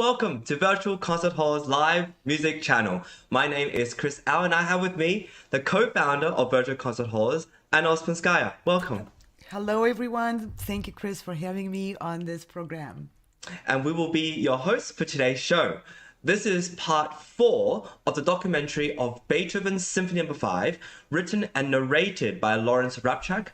welcome to Virtual Concert Hall's live music channel. My name is Chris Au and I have with me the co-founder of Virtual Concert Halls, Anna Ospenskaya. Welcome. Hello everyone. Thank you, Chris, for having me on this program. And we will be your hosts for today's show. This is part 4 of the documentary of Beethoven Symphony No. 5, written and narrated by Lawrence Rapchak,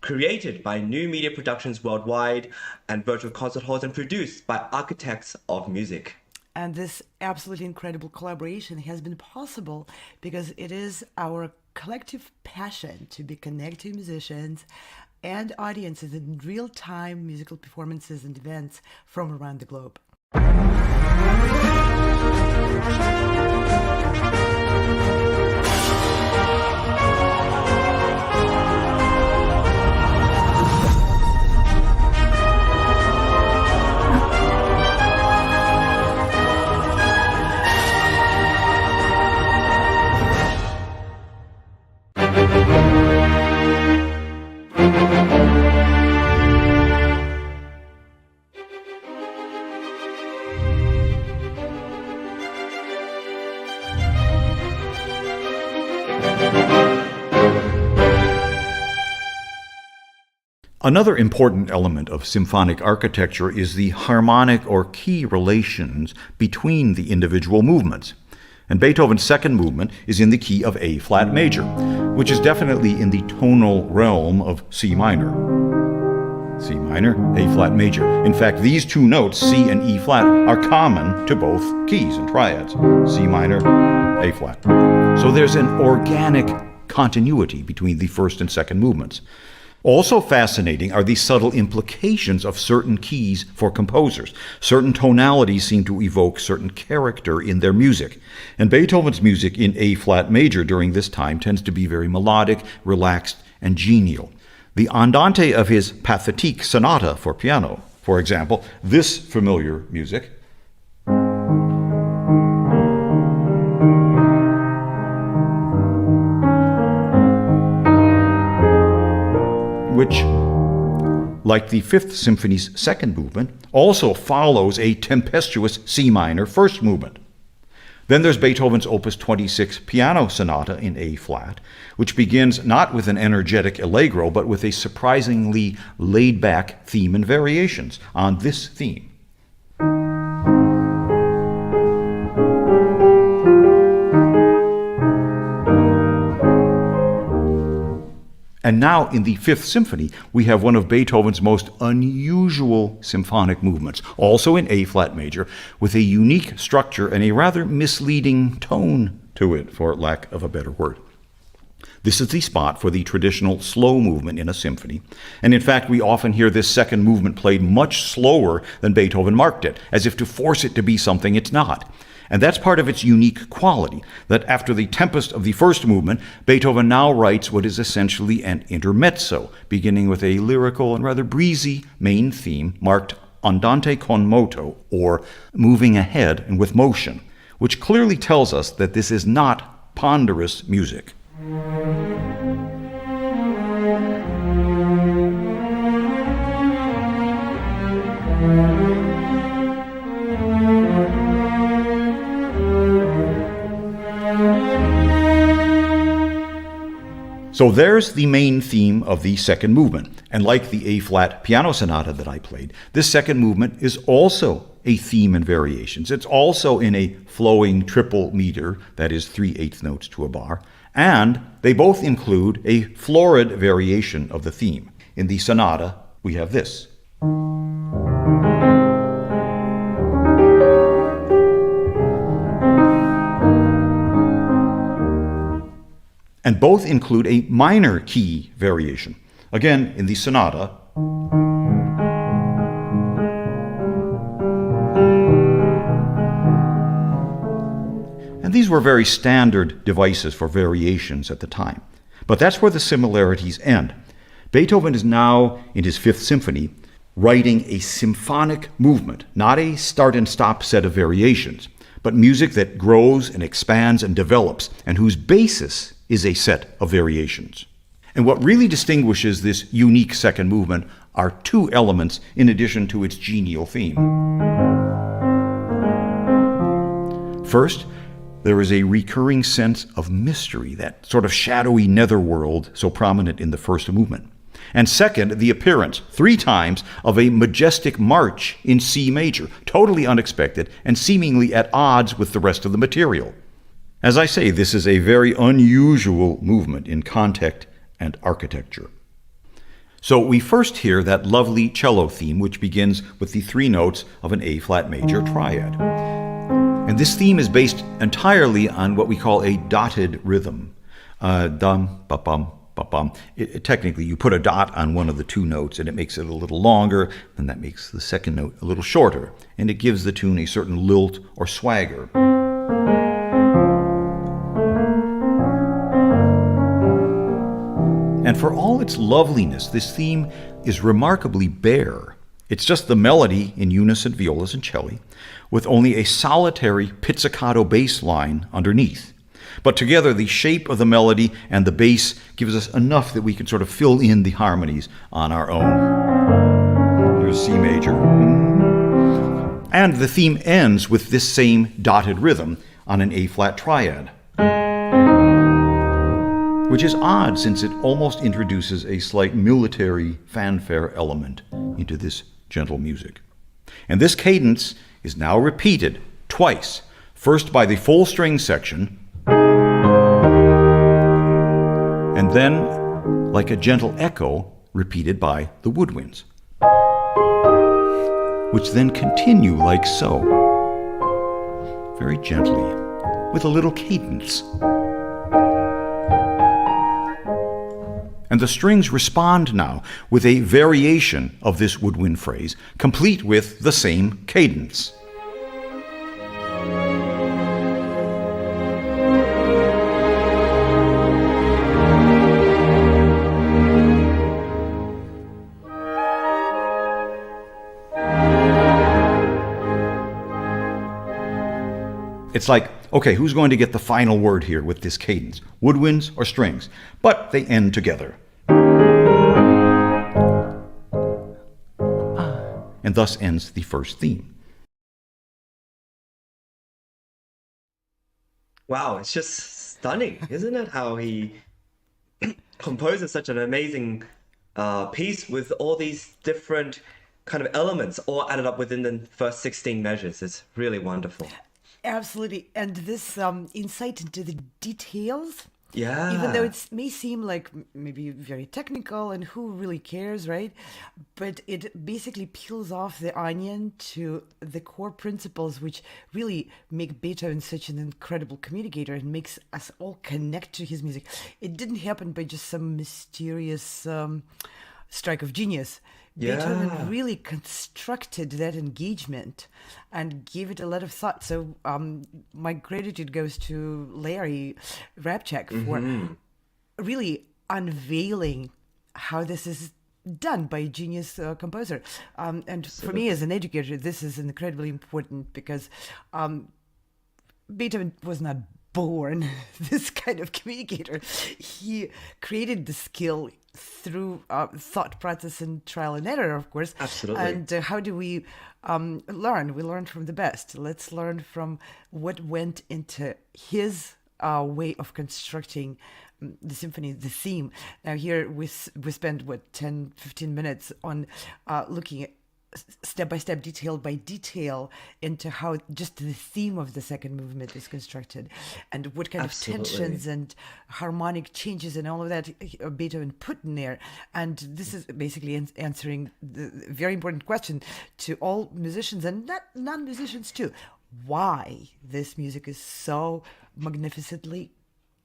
created by New Media Productions Worldwide and Virtual Concert Halls, and produced by Architects of Music. And this absolutely incredible collaboration has been possible because it is our collective passion to be connected to musicians and audiences in real-time musical performances and events from around the globe. Another important element of symphonic architecture is the harmonic or key relations between the individual movements. And Beethoven's second movement is in the key of A flat major, which is definitely in the tonal realm of C minor. C minor, A flat major. In fact, these two notes, C and E flat, are common to both keys and triads. C minor, A flat. So there's an organic continuity between the first and second movements. Also fascinating are the subtle implications of certain keys for composers. Certain tonalities seem to evoke certain character in their music. And Beethoven's music in A flat major during this time tends to be very melodic, relaxed, and genial. The andante of his Pathétique sonata for piano, for example, this familiar music, which, like the Fifth Symphony's second movement, also follows a tempestuous C minor first movement. Then there's Beethoven's Opus 26 piano sonata in A flat, which begins not with an energetic allegro, but with a surprisingly laid-back theme and variations on this theme. And now in the Fifth Symphony, we have one of Beethoven's most unusual symphonic movements, also in A flat major, with a unique structure and a rather misleading tone to it, for lack of a better word. This is the spot for the traditional slow movement in a symphony, and in fact we often hear this second movement played much slower than Beethoven marked it, as if to force it to be something it's not. And that's part of its unique quality, that after the tempest of the first movement, Beethoven now writes what is essentially an intermezzo, beginning with a lyrical and rather breezy main theme marked andante con moto, or moving ahead and with motion, which clearly tells us that this is not ponderous music. So there's the main theme of the second movement. And like the A-flat piano sonata that I played, this second movement is also a theme and variations. It's also in a flowing triple meter, that is 3/8 notes to a bar, and they both include a florid variation of the theme. In the sonata, we have this. And both include a minor key variation. Again, in the sonata, and these were very standard devices for variations at the time. But that's where the similarities end. Beethoven is now, in his Fifth Symphony, writing a symphonic movement, not a start and stop set of variations, but music that grows and expands and develops, and whose basis is a set of variations. And what really distinguishes this unique second movement are two elements in addition to its genial theme. First, there is a recurring sense of mystery, that sort of shadowy netherworld so prominent in the first movement. And second, the appearance, 3 times, of a majestic march in C major, totally unexpected and seemingly at odds with the rest of the material. As I say, this is a very unusual movement in context and architecture. So we first hear that lovely cello theme, which begins with the 3 notes of an A-flat major triad. And this theme is based entirely on what we call a dotted rhythm. Dum, ba-bum, ba-bum. Technically, you put a dot on one of the 2 notes, and it makes it a little longer, and that makes the second note a little shorter, and it gives the tune a certain lilt or swagger. And for all its loveliness, this theme is remarkably bare. It's just the melody in unison, violas and cello, with only a solitary pizzicato bass line underneath. But together, the shape of the melody and the bass gives us enough that we can sort of fill in the harmonies on our own. Here's C major. And the theme ends with this same dotted rhythm on an A-flat triad, which is odd since it almost introduces a slight military fanfare element into this gentle music. And this cadence is now repeated twice, first by the full string section, and then, like a gentle echo, repeated by the woodwinds, which then continue like so, very gently, with a little cadence. And the strings respond now with a variation of this woodwind phrase, complete with the same cadence. It's like, okay, who's going to get the final word here with this cadence? Woodwinds or strings? But they end together. And thus ends the first theme. Wow, it's just stunning, isn't it? How he composes such an amazing piece with all these different kind of elements all added up within the first 16 measures. It's really wonderful. Absolutely. And this insight into the details, Yeah. even though it may seem like maybe very technical and who really cares, right? But it basically peels off the onion to the core principles which really make Beethoven such an incredible communicator and makes us all connect to his music. It didn't happen by just some mysterious strike of genius. Yeah. Beethoven really constructed that engagement and gave it a lot of thought. So my gratitude goes to Larry Rapchak for really unveiling how this is done by a genius composer. And for me as an educator, this is incredibly important because Beethoven was not born this kind of communicator. He created the skill through thought process and trial and error, of course. Absolutely. And how do we learn? We learn from the best. Let's learn from what went into his way of constructing the symphony, the theme. Now here we spend, 10, 15 minutes on looking at step by step, detail by detail, into how just the theme of the second movement is constructed and what kind Absolutely. of tensions and harmonic changes and all of that Beethoven put in there. And this is basically answering the very important question to all musicians and non-musicians too. Why this music is so magnificently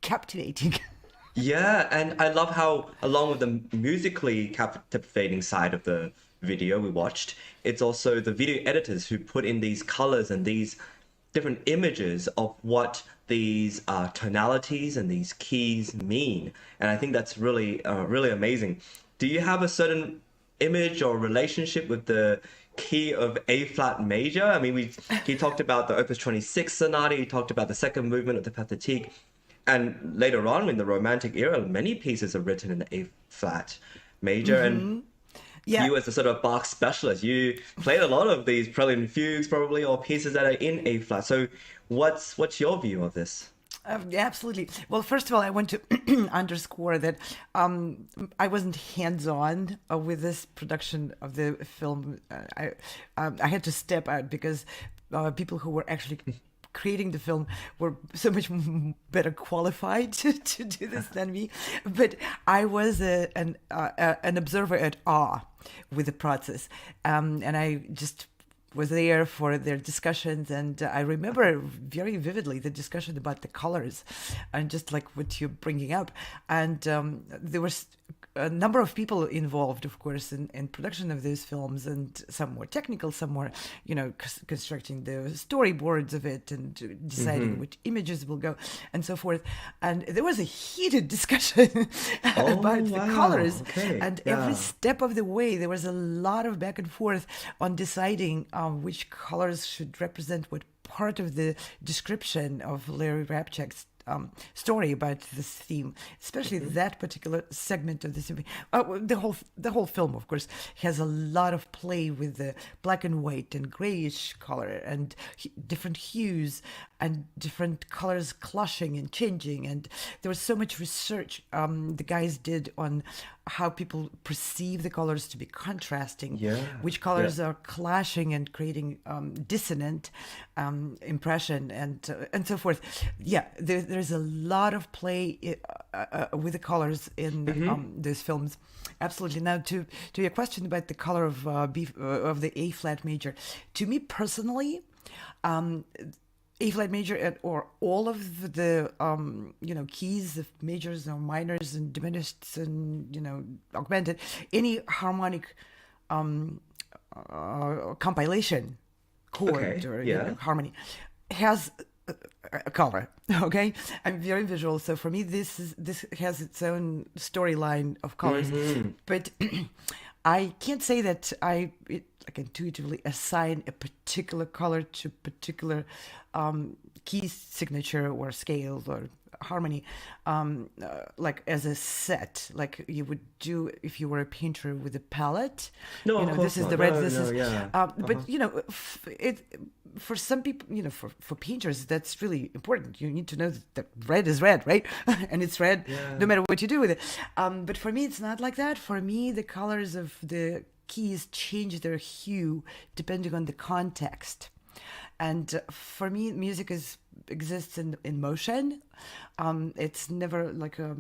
captivating. Yeah, and I love how, along with the musically captivating side of the video we watched, it's also the video editors who put in these colors and these different images of what these tonalities and these keys mean. And I think that's really, really amazing. Do you have a certain image or relationship with the key of A flat major? I mean, he talked about the Opus 26 sonata, he talked about the second movement of the Pathétique. And later on in the Romantic era, many pieces are written in the A flat major. And you as a sort of Bach specialist, you played a lot of these Prelude and Fugues probably, or pieces that are in A flat. So What's your view of this? Yeah, absolutely. Well, first of all, I want to underscore that I wasn't hands-on with this production of the film. I had to step out because people who were actually creating the film were so much better qualified to do this than me. But I was an observer at awe with the process, and I just was there for their discussions, and I remember very vividly the discussion about the colors and just like what you're bringing up. And there was a number of people involved, of course, in production of these films, and some more technical, some more, constructing the storyboards of it and deciding which images will go and so forth. And there was a heated discussion about the colors. Okay. And every step of the way, there was a lot of back and forth on deciding which colors should represent what part of the description of Larry Rapchak's story about this theme, especially that particular segment of the symphony. The whole film, of course, has a lot of play with the black and white and grayish color and different hues and different colors clashing and changing. And there was so much research the guys did on how people perceive the colors to be contrasting, which colors are clashing and creating dissonant impression and so forth. Yeah, there's a lot of play with the colors in those films. Absolutely. Now, to your question about the color of the A flat major, to me personally, A flat major or all of the keys of majors or minors and diminished and augmented, any harmonic compilation chord or harmony has a color. Okay, I'm very visual, so for me this has its own storyline of colors, but I can't say that I intuitively assign a particular color to particular key signature or scale or harmony, like as a set, like you would do if you were a painter with a palette. No, of course this is not. the red. No, this no, is, yeah. but for some people, for painters, that's really important. You need to know that red is red, right? And it's red no matter what you do with it. But for me, it's not like that. For me, the colors of the keys change their hue depending on the context. And for me, music exists in motion. It's never like a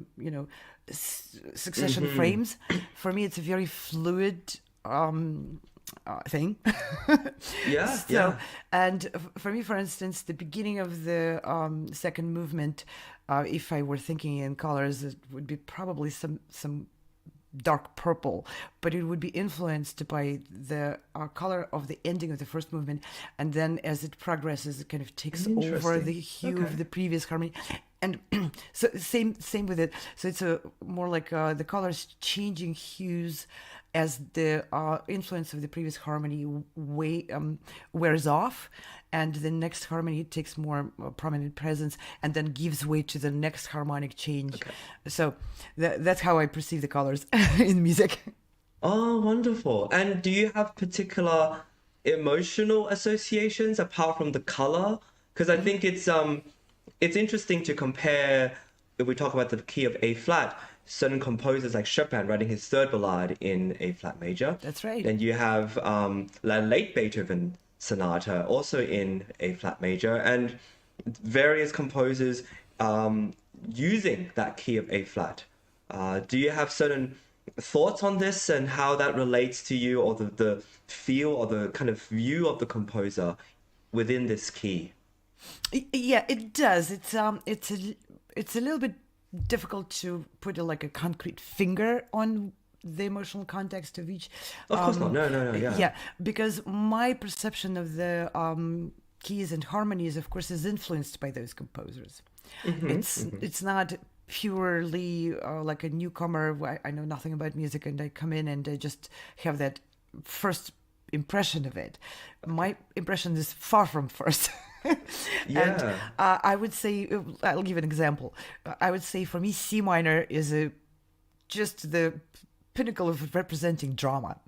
succession frames. For me, it's a very fluid thing. And for me, for instance, the beginning of the second movement, if I were thinking in colors, it would be probably some dark purple, but it would be influenced by the color of the ending of the first movement, and then as it progresses, it kind of takes over the hue of the previous harmony. And so same with it. So it's a more like the colors changing hues as the influence of the previous harmony wears off, and the next harmony takes more prominent presence and then gives way to the next harmonic change. So that's how I perceive the colors in music. Oh, wonderful. And do you have particular emotional associations apart from the color? Because I think it's interesting to compare, if we talk about the key of A flat, certain composers like Chopin writing his third ballade in A flat major. That's right. Then you have late Beethoven sonata also in A flat major, and various composers using that key of A flat. Do you have certain thoughts on this and how that relates to you, or the feel or the kind of view of the composer within this key? Yeah, it does. It's a little bit difficult to put a concrete finger on the emotional context of each. Of course not. No. Yeah, because my perception of the keys and harmonies, of course, is influenced by those composers. It's not purely like a newcomer. I know nothing about music, and I come in and I just have that first impression of it. My impression is far from first. And I would say, I'll give an example. I would say for me, C minor is just the pinnacle of representing drama.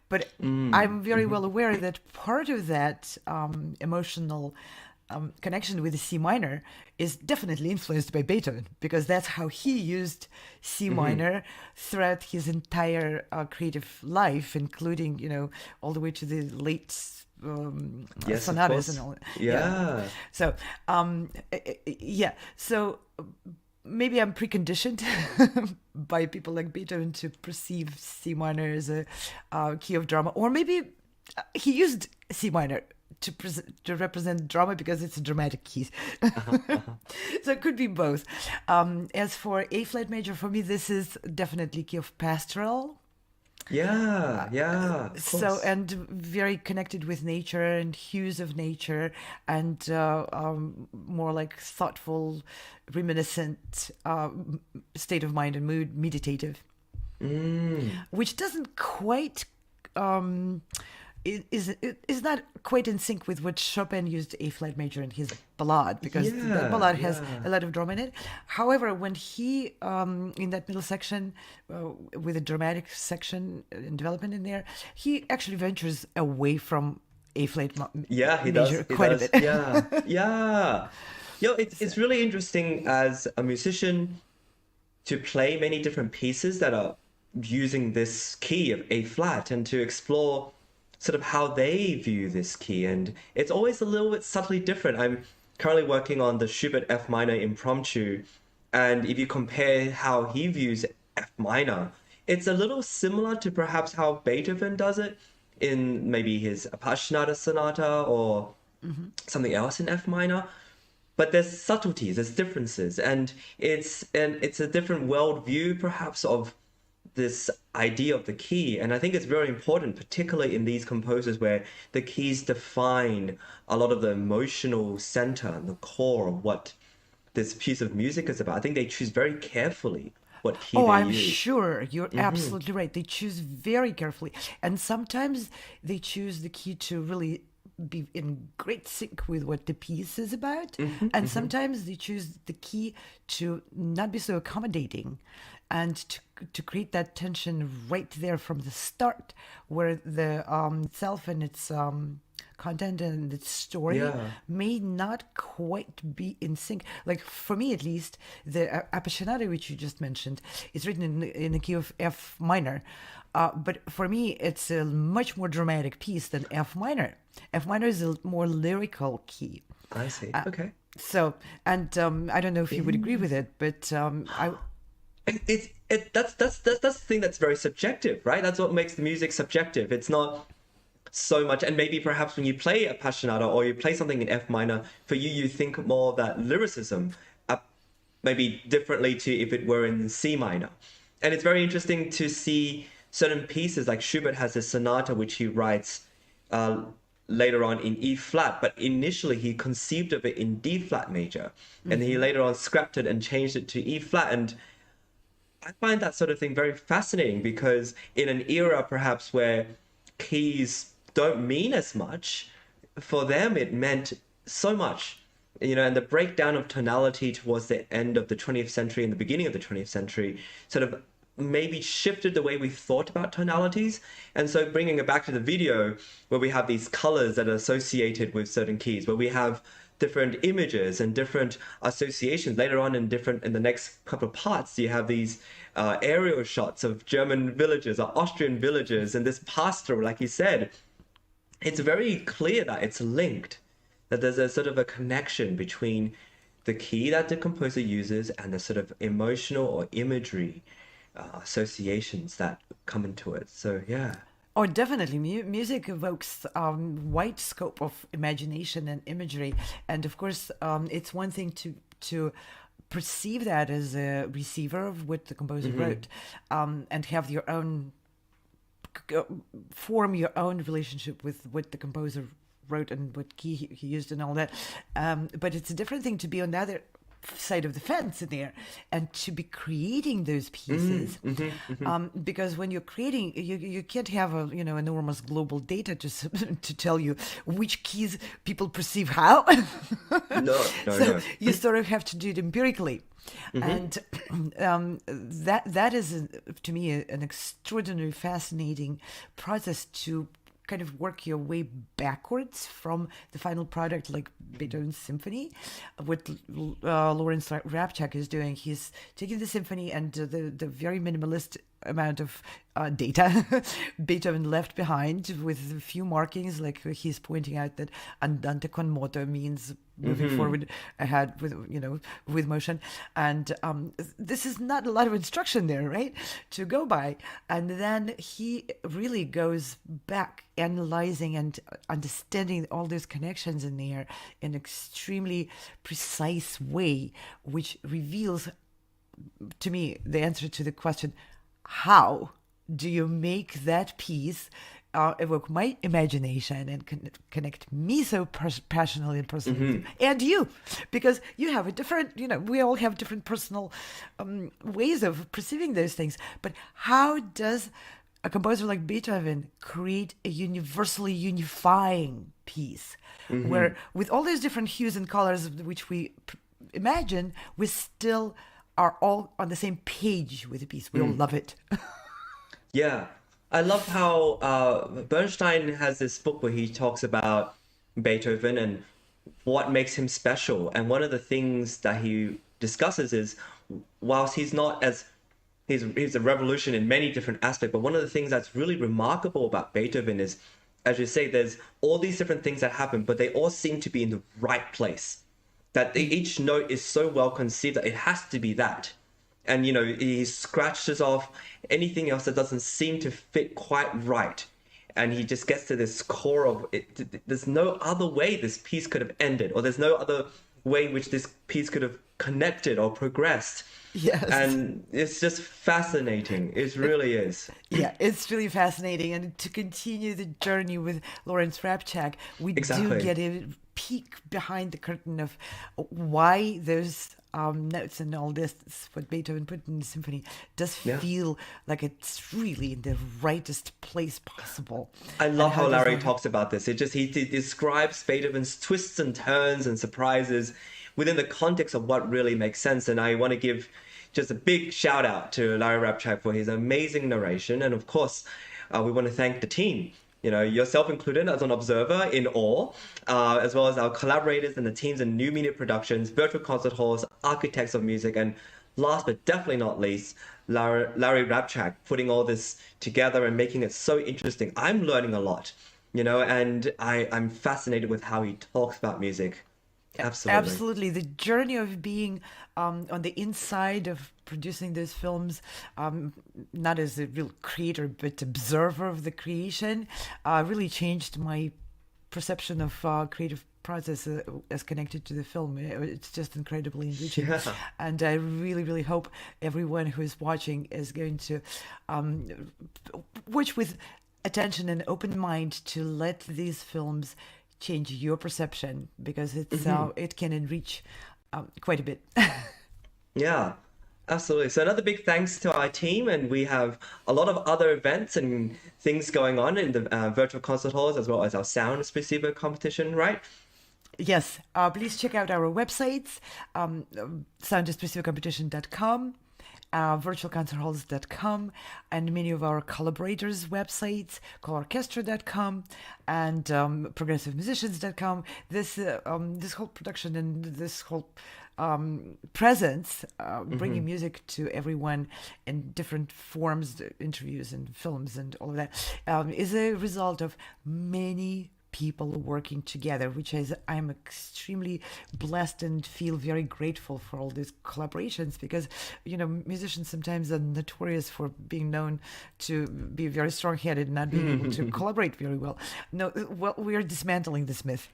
But I'm very well aware that part of that emotional connection with the C minor is definitely influenced by Beethoven, because that's how he used C minor throughout his entire creative life, including, all the way to the late Yes, of sonatas course. and all. Yeah. So, yeah. So maybe I'm preconditioned by people like Beethoven to perceive C minor as a key of drama, or maybe he used C minor to represent drama because it's a dramatic key. So it could be both. As for A flat major, for me, this is definitely key of pastoral. Yeah, of So, course. and very connected with nature and hues of nature, and more like thoughtful, reminiscent state of mind and mood, meditative, which doesn't quite is not quite in sync with what Chopin used A flat major in his ballade, because that Yeah, ballade has yeah. a lot of drama in it. However, when he in that middle section with a dramatic section and development in there, he actually ventures away from A flat Yeah, he does. major He quite a does. bit. Yeah. Yeah. It's really interesting as a musician to play many different pieces that are using this key of A flat and to explore sort of how they view this key. And it's always a little bit subtly different. I'm currently working on the Schubert F minor impromptu. And if you compare how he views F minor, it's a little similar to perhaps how Beethoven does it in maybe his Appassionata Sonata or something else in F minor. But there's subtleties, there's differences, and it's a different worldview perhaps of this idea of the key. And I think it's very important, particularly in these composers where the keys define a lot of the emotional center and the core of what this piece of music is about. I think they choose very carefully what key Oh, they I'm use. sure you're absolutely right. They choose very carefully. And sometimes they choose the key to really be in great sync with what the piece is about. And sometimes they choose the key to not be so accommodating and to create that tension right there from the start, where the self and its content and its story Yeah. may not quite be in sync. Like for me, at least, the Appassionata, which you just mentioned, is written in the key of F minor. But for me, it's a much more dramatic piece than F minor. F minor is a more lyrical key. I see. Uh, Okay. so, and I don't know if you would agree with it, but That's the thing that's very subjective, right? That's what makes the music subjective. It's not so much, and maybe perhaps when you play a passionata or you play something in F minor, for you, you think more of that lyricism, maybe differently to if it were in C minor. And it's very interesting to see certain pieces, like Schubert has a sonata which he writes later on in E flat, but initially he conceived of it in D flat major, and he later on scrapped it and changed it to E flat. And I find that sort of thing very fascinating because in an era perhaps where keys don't mean as much, for them it meant so much. And the breakdown of tonality towards the end of the 20th century and the beginning of the 20th century sort of maybe shifted the way we thought about tonalities. And so bringing it back to the video where we have these colors that are associated with certain keys, where we have different images and different associations later on in the next couple of parts, you have these aerial shots of German villages or Austrian villages, and this pastoral, like you said, it's very clear that it's linked, that there's a sort of a connection between the key that the composer uses and the sort of emotional or imagery associations that come into it. So yeah. Oh, definitely. Music evokes wide scope of imagination and imagery, and of course, it's one thing to perceive that as a receiver of what the composer wrote, and have your own form your own relationship with what the composer wrote and what key he used and all that. But it's a different thing to be on the other side of the fence in there and to be creating those pieces, because when you're creating, you can't have a enormous global data to tell you which keys people perceive how. No, So no. you sort of have to do it empirically. And that is to me an extraordinarily fascinating process to kind of work your way backwards from the final product, like Beethoven Symphony. What Lawrence Rapchak is doing, he's taking the symphony and the very minimalist amount of data Beethoven left behind, with a few markings, like he's pointing out that andante con moto means moving forward ahead with motion, and this is not a lot of instruction there, right, to go by. And then he really goes back, analyzing and understanding all those connections in there in an extremely precise way, which reveals to me the answer to the question, how do you make that piece evoke my imagination and connect me so passionately and personally, and you, because you have a different, we all have different personal ways of perceiving those things. But how does a composer like Beethoven create a universally unifying piece where, with all those different hues and colors which we imagine, we still are all on the same page with the piece? We all love it. Yeah. I love how Bernstein has this book where he talks about Beethoven and what makes him special. And one of the things that he discusses is, whilst he's not as, he's a revolution in many different aspects, but one of the things that's really remarkable about Beethoven is, as you say, there's all these different things that happen, but they all seem to be in the right place. That each note is so well conceived that it has to be that. And, he scratches off anything else that doesn't seem to fit quite right. And he just gets to this core of it. There's no other way this piece could have ended, or there's no other way in which this piece could have connected or progressed. Yes. And it's just fascinating. It really is. Yeah, it's really fascinating. And to continue the journey with Lawrence Rapchak, we Exactly. do get a peek behind the curtain of why those notes and all this, what Beethoven put in the symphony, does feel like it's really in the rightest place possible. I love how Larry talks about this. He describes Beethoven's twists and turns and surprises within the context of what really makes sense. And I want to give just a big shout out to Larry Rapchak for his amazing narration. And of course, we want to thank the team, yourself included as an observer in awe, as well as our collaborators and the teams in New Media Productions, Virtual Concert Halls, Architects of Music, and last but definitely not least, Larry Rapchak, putting all this together and making it so interesting. I'm learning a lot, and I'm fascinated with how he talks about music. Absolutely. Absolutely. The journey of being on the inside of producing those films, not as a real creator, but observer of the creation, really changed my perception of creative process as connected to the film. It's just incredibly enriching. Yeah. And I really, really hope everyone who is watching is going to watch with attention and open mind to let these films change your perception, because it's it can enrich quite a bit. Yeah, absolutely. So another big thanks to our team, and we have a lot of other events and things going on in the virtual concert halls, as well as our Sound Specific competition, right? Yes, please check out our websites, soundespecificcompetition.com, virtualconcerthalls.com, and many of our collaborators' websites, colorchestra.com and progressivemusicians.com. This whole production and this whole presence, bringing music to everyone in different forms, interviews and films and all of that, is a result of many people working together, which is, I'm extremely blessed and feel very grateful for all these collaborations, because musicians sometimes are notorious for being known to be very strong-headed and not being able to collaborate very well. No, well, we are dismantling this myth.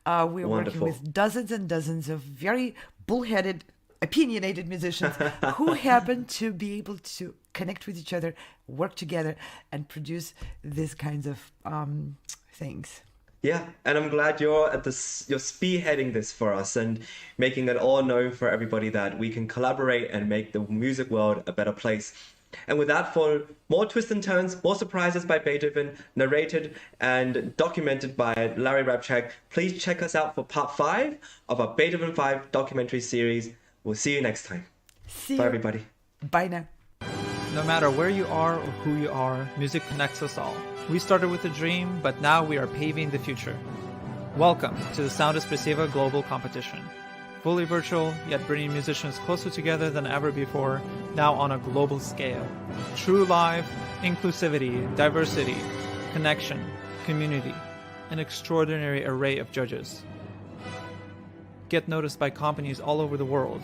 We are working with dozens and dozens of very bullheaded, opinionated musicians who happen to be able to connect with each other, work together, and produce these kinds of things. Yeah, and I'm glad you're spearheading this for us and making it all known for everybody that we can collaborate and make the music world a better place. And with that, for more twists and turns, more surprises by Beethoven, narrated and documented by Larry Rapchak, please check us out for part 5 of our Beethoven 5 documentary series. We'll see you next time. Bye, everybody. Bye now. No matter where you are or who you are, music connects us all. We started with a dream, but now we are paving the future. Welcome to the Sound Espressiva Global Competition. Fully virtual, yet bringing musicians closer together than ever before, now on a global scale. True live, inclusivity, diversity, connection, community, an extraordinary array of judges. Get noticed by companies all over the world.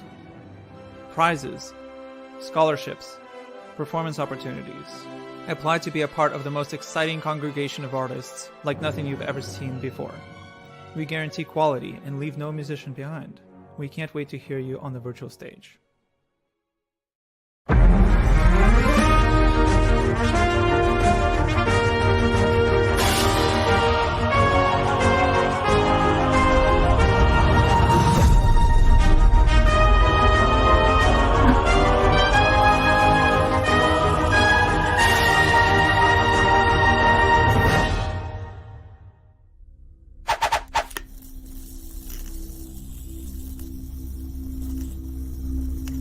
Prizes, scholarships, performance opportunities. Apply to be a part of the most exciting congregation of artists like nothing you've ever seen before. We guarantee quality and leave no musician behind. We can't wait to hear you on the virtual stage.